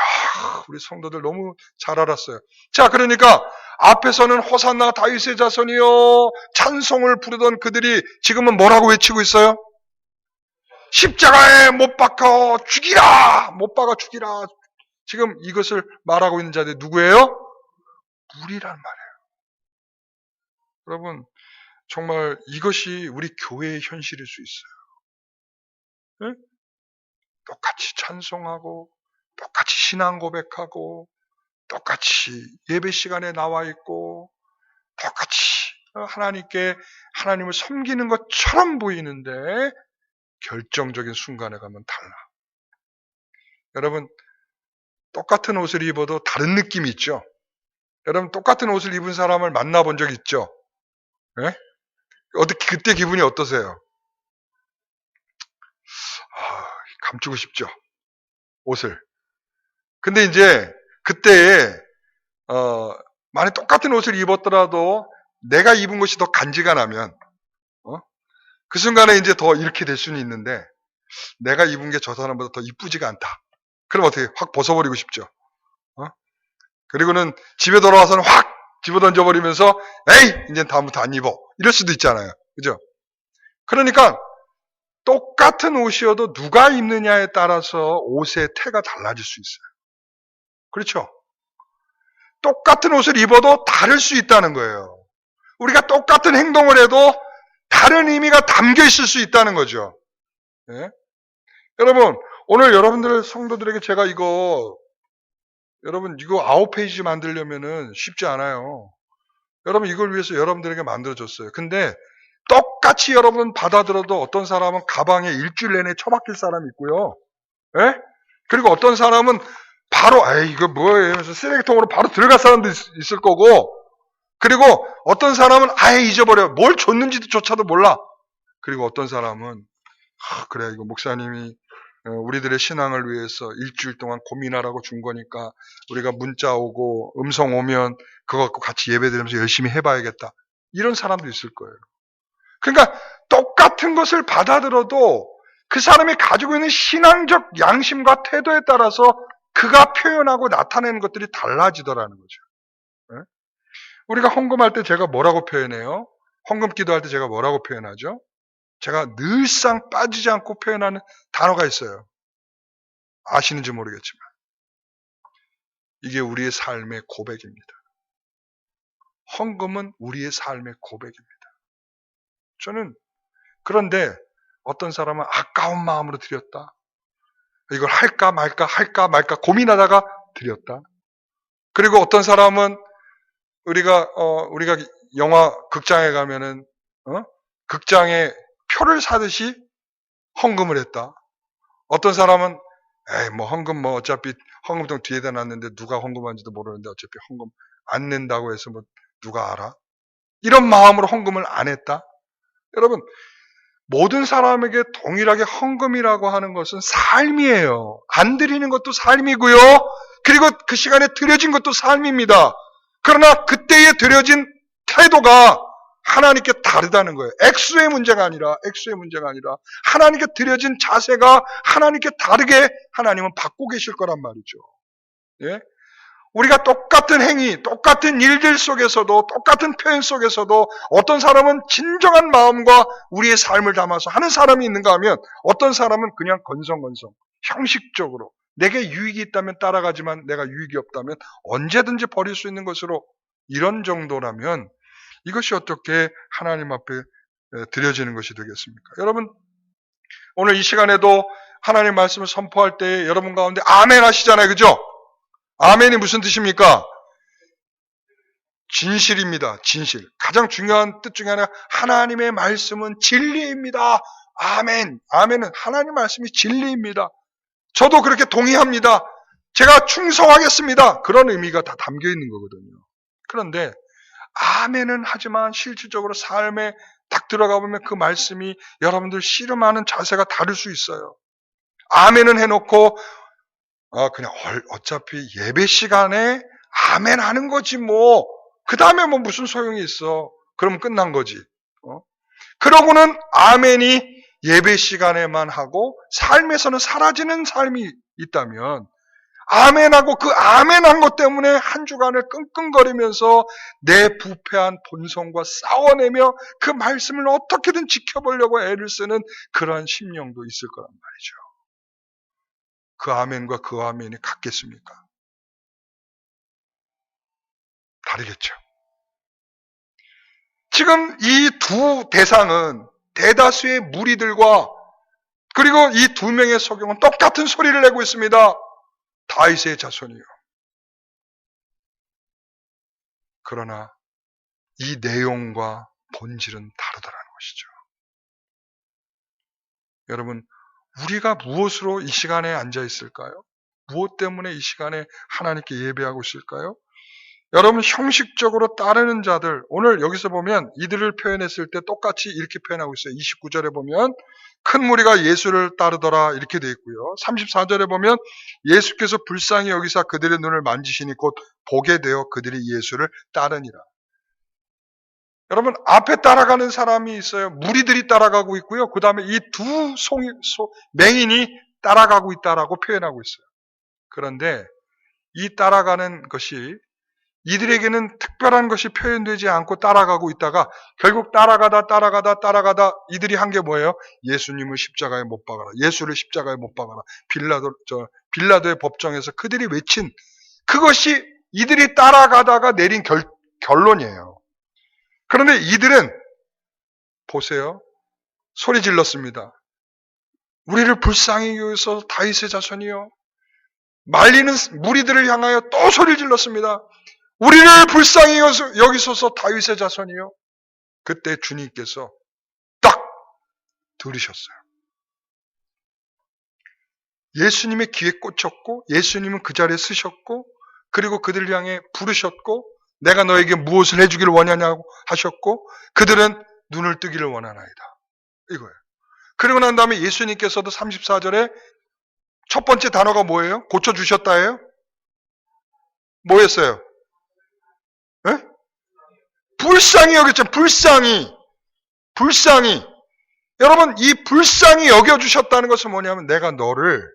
우리 성도들 너무 잘 알았어요. 자, 그러니까 앞에서는 호산나 다윗의 자손이요 찬송을 부르던 그들이 지금은 뭐라고 외치고 있어요? 십자가에 못 박아 죽이라! 못 박아 죽이라! 지금 이것을 말하고 있는 자들이 누구예요? 무리란 말이에요. 여러분, 정말 이것이 우리 교회의 현실일 수 있어요. 네? 똑같이 찬송하고 똑같이 신앙 고백하고 똑같이 예배 시간에 나와 있고 똑같이 하나님을 섬기는 것처럼 보이는데 결정적인 순간에 가면 달라. 여러분 똑같은 옷을 입어도 다른 느낌이 있죠. 여러분 똑같은 옷을 입은 사람을 만나본 적 있죠? 네? 그때 기분이 어떠세요? 감추고 싶죠. 옷을. 근데 이제 그때 만약 똑같은 옷을 입었더라도 내가 입은 것이 더 간지가 나면 그 순간에 이제 더 이렇게 될 수는 있는데 내가 입은 게 저 사람보다 더 이쁘지가 않다. 그럼 어떻게 확 벗어버리고 싶죠. 그리고는 집에 돌아와서는 확 집어던져버리면서 에이 이제 다음부터 안 입어. 이럴 수도 있잖아요. 그죠? 그러니까 똑같은 옷이어도 누가 입느냐에 따라서 옷의 태가 달라질 수 있어요. 그렇죠? 똑같은 옷을 입어도 다를 수 있다는 거예요. 우리가 똑같은 행동을 해도 다른 의미가 담겨 있을 수 있다는 거죠. 네? 여러분, 오늘 여러분들 성도들에게 제가 여러분 이거 9페이지 만들려면은 쉽지 않아요. 여러분 이걸 위해서 여러분들에게 만들어줬어요. 근데 똑같이 여러분 받아들어도 어떤 사람은 가방에 일주일 내내 처박힐 사람이 있고요. 예? 그리고 어떤 사람은 바로 에이 이거 뭐예요 하면서 쓰레기통으로 바로 들어갈 사람도 있을 거고 그리고 어떤 사람은 아예 잊어버려. 뭘 줬는지조차도 몰라. 그리고 어떤 사람은 그래 이거 목사님이 우리들의 신앙을 위해서 일주일 동안 고민하라고 준 거니까 우리가 문자 오고 음성 오면 그거 갖고 같이 예배드리면서 열심히 해봐야겠다. 이런 사람도 있을 거예요. 그러니까 똑같은 것을 받아들어도 그 사람이 가지고 있는 신앙적 양심과 태도에 따라서 그가 표현하고 나타내는 것들이 달라지더라는 거죠. 우리가 헌금할 때 제가 뭐라고 표현해요? 헌금 기도할 때 제가 뭐라고 표현하죠? 제가 늘상 빠지지 않고 표현하는 단어가 있어요. 아시는지 모르겠지만 이게 우리의 삶의 고백입니다. 헌금은 우리의 삶의 고백입니다. 저는 그런데 어떤 사람은 아까운 마음으로 드렸다. 이걸 할까 말까 고민하다가 드렸다. 그리고 어떤 사람은 우리가 영화 극장에 가면은 극장에 표를 사듯이 헌금을 했다. 어떤 사람은 에이 뭐 헌금 뭐 어차피 헌금통 뒤에다 놨는데 누가 헌금한지도 모르는데 어차피 헌금 안 낸다고 해서 뭐 누가 알아? 이런 마음으로 헌금을 안 했다. 여러분 모든 사람에게 동일하게 헌금이라고 하는 것은 삶이에요. 안 드리는 것도 삶이고요. 그리고 그 시간에 드려진 것도 삶입니다. 그러나 그때에 드려진 태도가 하나님께 다르다는 거예요. 액수의 문제가 아니라 하나님께 드려진 자세가 하나님께 다르게 하나님은 받고 계실 거란 말이죠. 예? 우리가 똑같은 행위, 똑같은 일들 속에서도 똑같은 표현 속에서도 어떤 사람은 진정한 마음과 우리의 삶을 담아서 하는 사람이 있는가 하면 어떤 사람은 그냥 건성건성, 형식적으로 내게 유익이 있다면 따라가지만 내가 유익이 없다면 언제든지 버릴 수 있는 것으로 이런 정도라면 이것이 어떻게 하나님 앞에 드려지는 것이 되겠습니까? 여러분 오늘 이 시간에도 하나님 말씀을 선포할 때 여러분 가운데 아멘 하시잖아요. 그죠? 아멘이 무슨 뜻입니까? 진실입니다. 진실. 가장 중요한 뜻 중에 하나, 하나님의 말씀은 진리입니다. 아멘. 아멘은 하나님 말씀이 진리입니다. 저도 그렇게 동의합니다. 제가 충성하겠습니다. 그런 의미가 다 담겨 있는 거거든요. 그런데 아멘은 하지만 실질적으로 삶에 딱 들어가 보면 그 말씀이 여러분들 씨름하는 자세가 다를 수 있어요. 아멘은 해놓고 그냥 어차피 예배 시간에 아멘 하는 거지 뭐. 그 다음에 뭐 무슨 소용이 있어. 그럼 끝난 거지. 그러고는 아멘이 예배 시간에만 하고 삶에서는 사라지는 삶이 있다면 아멘하고 그 아멘한 것 때문에 한 주간을 끙끙거리면서 내 부패한 본성과 싸워내며 그 말씀을 어떻게든 지켜보려고 애를 쓰는 그러한 심령도 있을 거란 말이죠. 그 아멘과 그 아멘이 같겠습니까? 다르겠죠. 지금 이 두 대상은 대다수의 무리들과 그리고 이 두 명의 소경은 똑같은 소리를 내고 있습니다. 다윗의 자손이요. 그러나 이 내용과 본질은 다르다라는 것이죠. 여러분, 우리가 무엇으로 이 시간에 앉아 있을까요? 무엇 때문에 이 시간에 하나님께 예배하고 있을까요? 여러분, 형식적으로 따르는 자들, 오늘 여기서 보면 이들을 표현했을 때 똑같이 이렇게 표현하고 있어요. 29절에 보면 큰 무리가 예수를 따르더라 이렇게 되어 있고요. 34절에 보면 예수께서 불쌍히 여기사 그들의 눈을 만지시니 곧 보게 되어 그들이 예수를 따르니라. 여러분, 앞에 따라가는 사람이 있어요. 무리들이 따라가고 있고요. 그 다음에 이 두 맹인이 따라가고 있다라고 표현하고 있어요. 그런데 이 따라가는 것이 이들에게는 특별한 것이 표현되지 않고 따라가고 있다가 결국 따라가다 이들이 한 게 뭐예요? 예수님을 십자가에 못 박아라. 예수를 십자가에 못 박아라. 빌라도의 법정에서 그들이 외친 그것이 이들이 따라가다가 내린 결론이에요. 그런데 이들은 보세요. 소리 질렀습니다. 우리를 불쌍히 여기서 다윗의 자손이요. 말리는 무리들을 향하여 또 소리를 질렀습니다. 우리를 불쌍히 여기소서 다윗의 자손이요. 그때 주님께서 딱 들으셨어요. 예수님의 귀에 꽂혔고 예수님은 그 자리에 서셨고 그리고 그들을 향해 부르셨고 내가 너에게 무엇을 해주기를 원하냐고 하셨고 그들은 눈을 뜨기를 원하나이다. 이거예요. 그리고 난 다음에 예수님께서도 34절에 첫 번째 단어가 뭐예요? 고쳐주셨다예요? 뭐였어요? 에? 불쌍히 여겼죠. 불쌍히. 여러분, 이 불쌍히 여겨주셨다는 것은 뭐냐면 내가 너를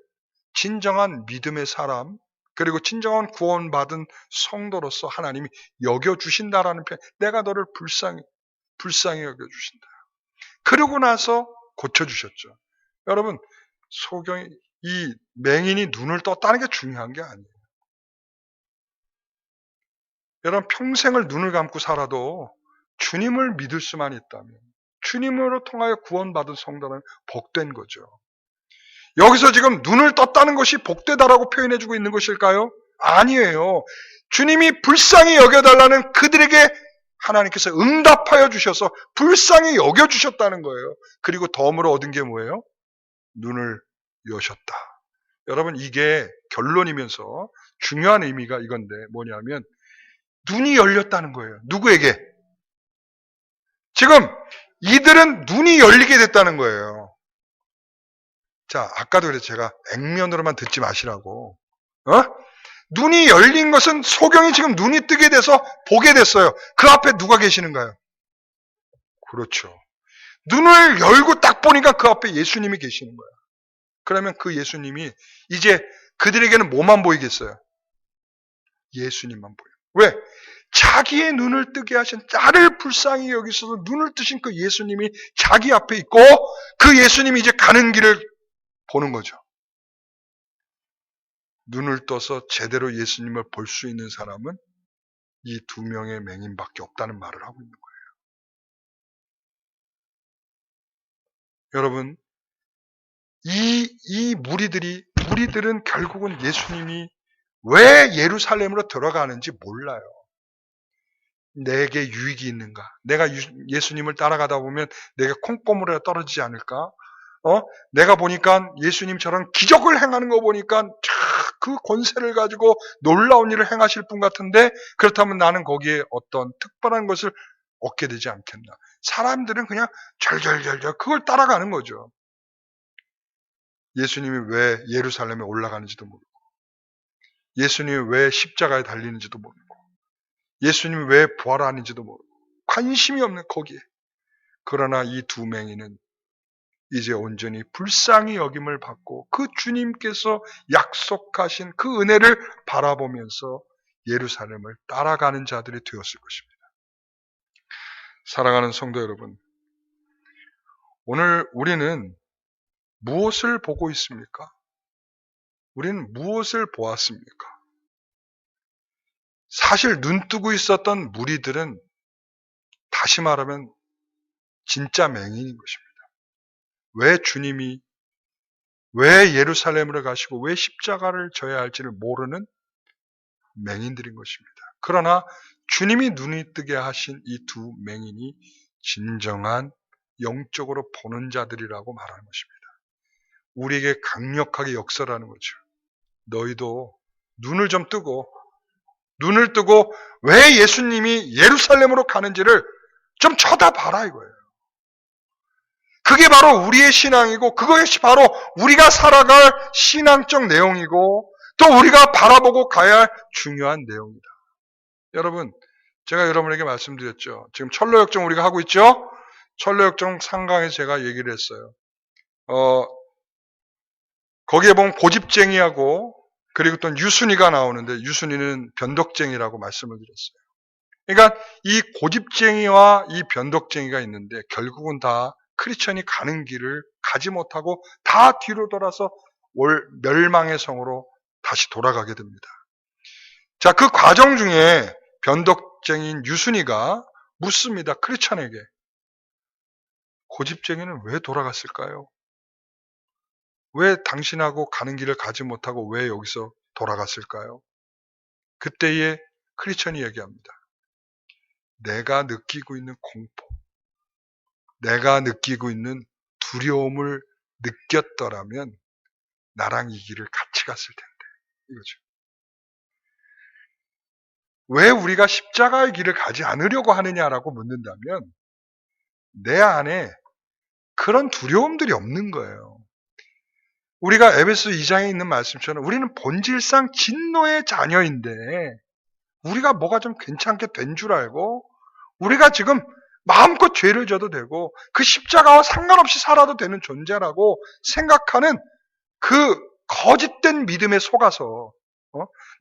진정한 믿음의 사람, 그리고 진정한 구원받은 성도로서 하나님이 여겨주신다라는 표현. 내가 너를 불쌍히 여겨주신다. 그러고 나서 고쳐주셨죠. 여러분, 이 맹인이 눈을 떴다는 게 중요한 게 아니에요. 여러분, 평생을 눈을 감고 살아도 주님을 믿을 수만 있다면 주님으로 통하여 구원받은 성도는 복된 거죠. 여기서 지금 눈을 떴다는 것이 복되다라고 표현해주고 있는 것일까요? 아니에요. 주님이 불쌍히 여겨달라는 그들에게 하나님께서 응답하여 주셔서 불쌍히 여겨주셨다는 거예요. 그리고 덤으로 얻은 게 뭐예요? 눈을 여셨다. 여러분, 이게 결론이면서 중요한 의미가 이건데 뭐냐면 눈이 열렸다는 거예요. 누구에게? 지금 이들은 눈이 열리게 됐다는 거예요. 자, 아까도 그랬죠. 제가 액면으로만 듣지 마시라고. 눈이 열린 것은 소경이 지금 눈이 뜨게 돼서 보게 됐어요. 그 앞에 누가 계시는가요? 그렇죠. 눈을 열고 딱 보니까 그 앞에 예수님이 계시는 거예요. 그러면 그 예수님이 이제 그들에게는 뭐만 보이겠어요? 예수님만 보여요. 왜? 자기의 눈을 뜨게 하신 나를 불쌍히 여기셔서 눈을 뜨신 그 예수님이 자기 앞에 있고 그 예수님이 이제 가는 길을 보는 거죠. 눈을 떠서 제대로 예수님을 볼 수 있는 사람은 이 두 명의 맹인밖에 없다는 말을 하고 있는 거예요. 여러분, 이 무리들은 결국은 예수님이 왜 예루살렘으로 들어가는지 몰라요. 내게 유익이 있는가? 내가 예수님을 따라가다 보면 내게 콩고물에 떨어지지 않을까? 내가 보니까 예수님처럼 기적을 행하는 거 보니까 그 권세를 가지고 놀라운 일을 행하실 분 같은데, 그렇다면 나는 거기에 어떤 특별한 것을 얻게 되지 않겠나? 사람들은 그냥 절절절절 그걸 따라가는 거죠. 예수님이 왜 예루살렘에 올라가는지도 모르고, 예수님이 왜 십자가에 달리는지도 모르고, 예수님이 왜 부활하는지도 모르고, 관심이 없는 거기에. 그러나 이 두 맹인은 이제 온전히 불쌍히 여김을 받고 그 주님께서 약속하신 그 은혜를 바라보면서 예루살렘을 따라가는 자들이 되었을 것입니다. 사랑하는 성도 여러분, 오늘 우리는 무엇을 보고 있습니까? 우리는 무엇을 보았습니까? 사실 눈뜨고 있었던 무리들은 다시 말하면 진짜 맹인인 것입니다. 왜 주님이 왜 예루살렘으로 가시고 왜 십자가를 져야 할지를 모르는 맹인들인 것입니다. 그러나 주님이 눈이 뜨게 하신 이 두 맹인이 진정한 영적으로 보는 자들이라고 말하는 것입니다. 우리에게 강력하게 역설하는 거죠. 너희도 눈을 뜨고 왜 예수님이 예루살렘으로 가는지를 좀 쳐다봐라 이거예요. 그게 바로 우리의 신앙이고 그것이 바로 우리가 살아갈 신앙적 내용이고 또 우리가 바라보고 가야 할 중요한 내용이다. 여러분, 제가 여러분에게 말씀드렸죠. 지금 철로역정 우리가 하고 있죠? 철로역정 상강에서 제가 얘기를 했어요. 거기에 보면 고집쟁이하고 그리고 또 유순이가 나오는데 유순이는 변덕쟁이라고 말씀을 드렸어요. 그러니까 이 고집쟁이와 이 변덕쟁이가 있는데 결국은 다 크리스천이 가는 길을 가지 못하고 다 뒤로 돌아서 멸망의 성으로 다시 돌아가게 됩니다. 자, 그 과정 중에 변덕쟁이인 유순이가 묻습니다. 크리스천에게. 고집쟁이는 왜 돌아갔을까요? 왜 당신하고 가는 길을 가지 못하고 왜 여기서 돌아갔을까요? 그때에 크리스천이 얘기합니다. 내가 느끼고 있는 공포, 내가 느끼고 있는 두려움을 느꼈더라면 나랑 이 길을 같이 갔을 텐데. 이거죠. 왜 우리가 십자가의 길을 가지 않으려고 하느냐라고 묻는다면 내 안에 그런 두려움들이 없는 거예요. 우리가 에베소 2장에 있는 말씀처럼 우리는 본질상 진노의 자녀인데 우리가 뭐가 좀 괜찮게 된 줄 알고 우리가 지금 마음껏 죄를 져도 되고 그 십자가와 상관없이 살아도 되는 존재라고 생각하는 그 거짓된 믿음에 속아서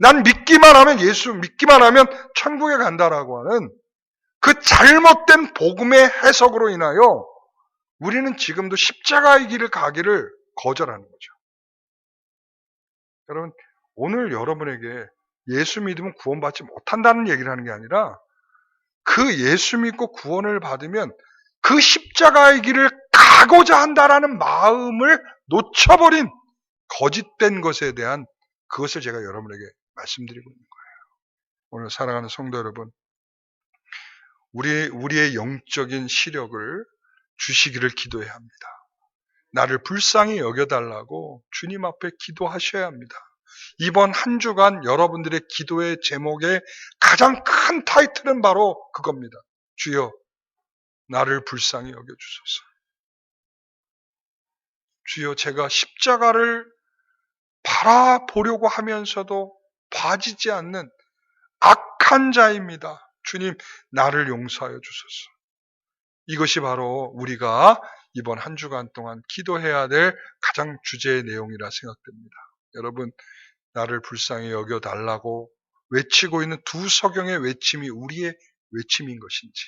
난 믿기만 하면 예수 믿기만 하면 천국에 간다라고 하는 그 잘못된 복음의 해석으로 인하여 우리는 지금도 십자가의 길을 가기를 거절하는 거죠. 여러분, 오늘 여러분에게 예수 믿으면 구원받지 못한다는 얘기를 하는 게 아니라 그 예수 믿고 구원을 받으면 그 십자가의 길을 가고자 한다라는 마음을 놓쳐버린 거짓된 것에 대한 그것을 제가 여러분에게 말씀드리고 있는 거예요. 오늘 사랑하는 성도 여러분, 우리의 영적인 시력을 주시기를 기도해야 합니다. 나를 불쌍히 여겨달라고 주님 앞에 기도하셔야 합니다. 이번 한 주간 여러분들의 기도의 제목의 가장 큰 타이틀은 바로 그겁니다. 주여, 나를 불쌍히 여겨주소서. 주여, 제가 십자가를 바라보려고 하면서도 봐지지 않는 악한 자입니다. 주님, 나를 용서하여 주소서. 이것이 바로 우리가 이번 한 주간 동안 기도해야 될 가장 주제의 내용이라 생각됩니다. 여러분, 나를 불쌍히 여겨달라고 외치고 있는 두 서경의 외침이 우리의 외침인 것인지,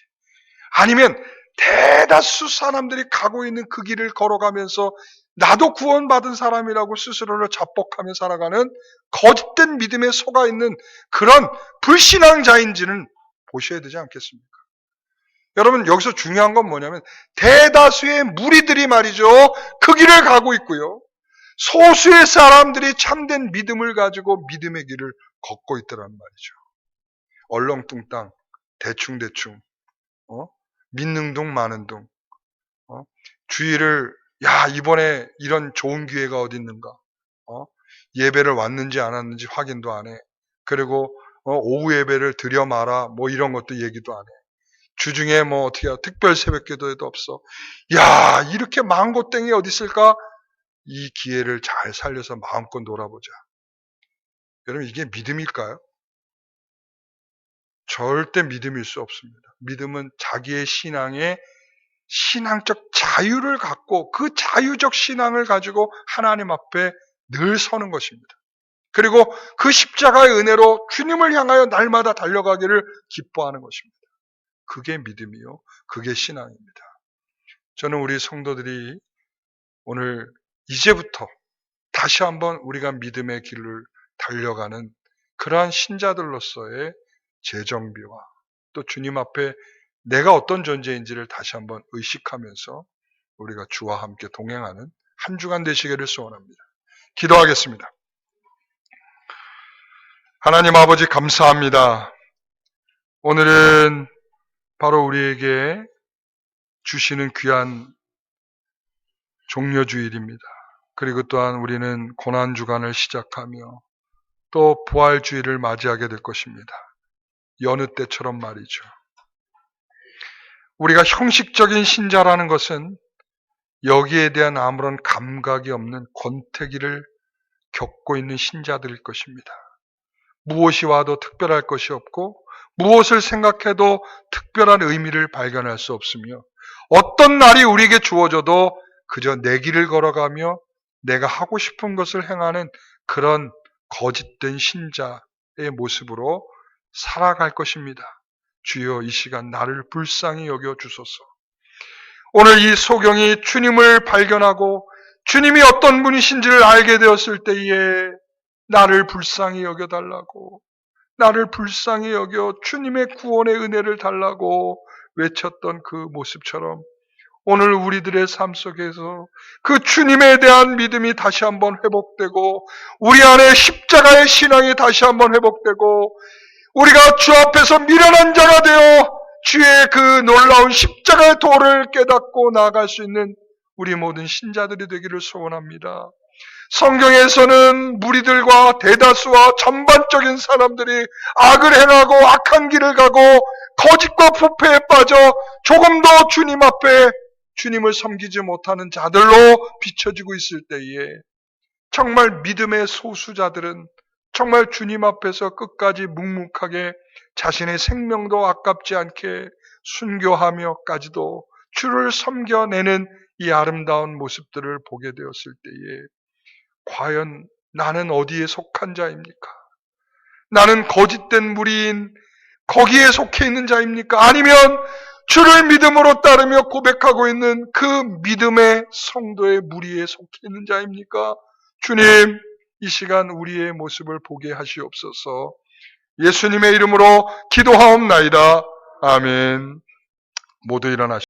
아니면 대다수 사람들이 가고 있는 그 길을 걸어가면서 나도 구원받은 사람이라고 스스로를 자복하며 살아가는 거짓된 믿음에 속아 있는 그런 불신앙자인지는 보셔야 되지 않겠습니까? 여러분, 여기서 중요한 건 뭐냐면 대다수의 무리들이 말이죠, 그 길을 가고 있고요. 소수의 사람들이 참된 믿음을 가지고 믿음의 길을 걷고 있더란 말이죠. 얼렁뚱땅, 대충대충, 믿는 둥 마는 둥, 주의를, 야, 이번에 이런 좋은 기회가 어디 있는가? 예배를 왔는지 안 왔는지 확인도 안 해. 그리고 오후 예배를 드려 마라, 뭐 이런 것도 얘기도 안 해. 주중에 뭐 어떻게 특별 새벽 기도에도 없어. 야, 이렇게 망고땡이 어디 있을까? 이 기회를 잘 살려서 마음껏 놀아보자. 여러분, 이게 믿음일까요? 절대 믿음일 수 없습니다. 믿음은 자기의 신앙에 신앙적 자유를 갖고 그 자유적 신앙을 가지고 하나님 앞에 늘 서는 것입니다. 그리고 그 십자가의 은혜로 주님을 향하여 날마다 달려가기를 기뻐하는 것입니다. 그게 믿음이요. 그게 신앙입니다. 저는 우리 성도들이 오늘 이제부터 다시 한번 우리가 믿음의 길을 달려가는 그러한 신자들로서의 재정비와 또 주님 앞에 내가 어떤 존재인지를 다시 한번 의식하면서 우리가 주와 함께 동행하는 한 주간 되시기를 소원합니다. 기도하겠습니다. 하나님 아버지 감사합니다. 오늘은 바로 우리에게 주시는 귀한 종려주일입니다. 그리고 또한 우리는 고난주간을 시작하며 또 부활주일을 맞이하게 될 것입니다. 여느 때처럼 말이죠. 우리가 형식적인 신자라는 것은 여기에 대한 아무런 감각이 없는 권태기를 겪고 있는 신자들일 것입니다. 무엇이 와도 특별할 것이 없고 무엇을 생각해도 특별한 의미를 발견할 수 없으며 어떤 날이 우리에게 주어져도 그저 내 길을 걸어가며 내가 하고 싶은 것을 행하는 그런 거짓된 신자의 모습으로 살아갈 것입니다. 주여 이 시간 나를 불쌍히 여겨 주소서. 오늘 이 소경이 주님을 발견하고 주님이 어떤 분이신지를 알게 되었을 때에 나를 불쌍히 여겨달라고, 나를 불쌍히 여겨 주님의 구원의 은혜를 달라고 외쳤던 그 모습처럼 오늘 우리들의 삶 속에서 그 주님에 대한 믿음이 다시 한번 회복되고 우리 안에 십자가의 신앙이 다시 한번 회복되고 우리가 주 앞에서 미련한 자가 되어 주의 그 놀라운 십자가의 도를 깨닫고 나아갈 수 있는 우리 모든 신자들이 되기를 소원합니다. 성경에서는 무리들과 대다수와 전반적인 사람들이 악을 행하고 악한 길을 가고 거짓과 부패에 빠져 조금 더 주님 앞에 주님을 섬기지 못하는 자들로 비춰지고 있을 때에 정말 믿음의 소수자들은 정말 주님 앞에서 끝까지 묵묵하게 자신의 생명도 아깝지 않게 순교하며까지도 주를 섬겨내는 이 아름다운 모습들을 보게 되었을 때에 과연 나는 어디에 속한 자입니까? 나는 거짓된 무리인 거기에 속해 있는 자입니까? 아니면 주를 믿음으로 따르며 고백하고 있는 그 믿음의 성도의 무리에 속해 있는 자입니까? 주님, 이 시간 우리의 모습을 보게 하시옵소서. 예수님의 이름으로 기도하옵나이다. 아멘. 모두 일어나시옵소서.